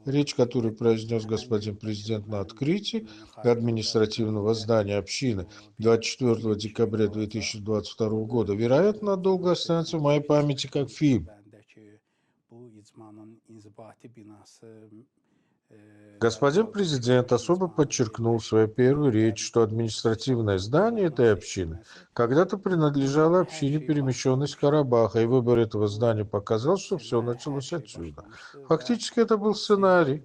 Речь, которую произнес господин президент на открытии административного здания общины 24 декабря 2022 года, вероятно, надолго останется в моей памяти как фильм. Господин президент особо подчеркнул в своей первой речи, что административное здание этой общины когда-то принадлежало общине, перемещенной с Карабаха, и выбор этого здания показал, что все началось отсюда. Фактически это был сценарий.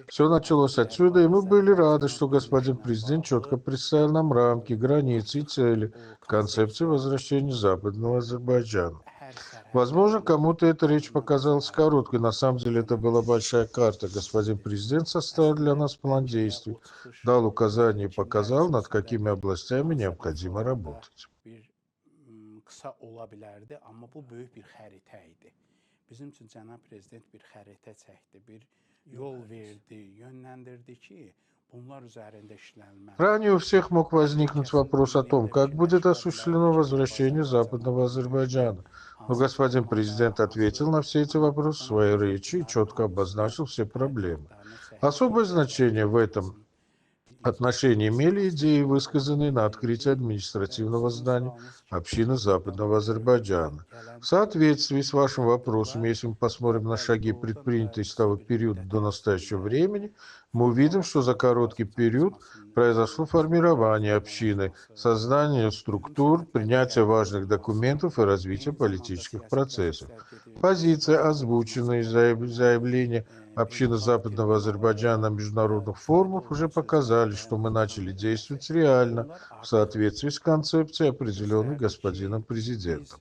Все началось отсюда, и мы были рады, что господин президент четко представил нам рамки, границы и цели концепции возвращения Западного Азербайджана. Возможно, кому-то эта речь показалась короткой, на самом деле это была большая карта. Господин президент составил для нас план действий, дал указания и показал, над какими областями необходимо работать. Kısa ola bilərdi, amma bu böyük bir xəritə idi. Bizim üçün cənab prezident bir xəritə çəkdi, bir yol verdi, yönləndirdi ki, bunlar üzərində işlənməlidir. Ранее у всех мог возникнуть вопрос о том, как будет осуществлено возвращение Западного Азербайджана. Но господин президент ответил на все эти вопросы в своей речи и четко обозначил все проблемы. Особое значение в этом отношении имели идеи, высказанные на открытии административного здания общины Западного Азербайджана. В соответствии с вашим вопросом, если мы посмотрим на шаги, предпринятые с того периода до настоящего времени, мы увидим, что за короткий период произошло формирование общины, создание структур, принятие важных документов и развитие политических процессов. Позиции, озвученные заявления общины Западного Азербайджана на международных форумах уже показали, что мы начали действовать реально в соответствии с концепцией, определенной господином президентом.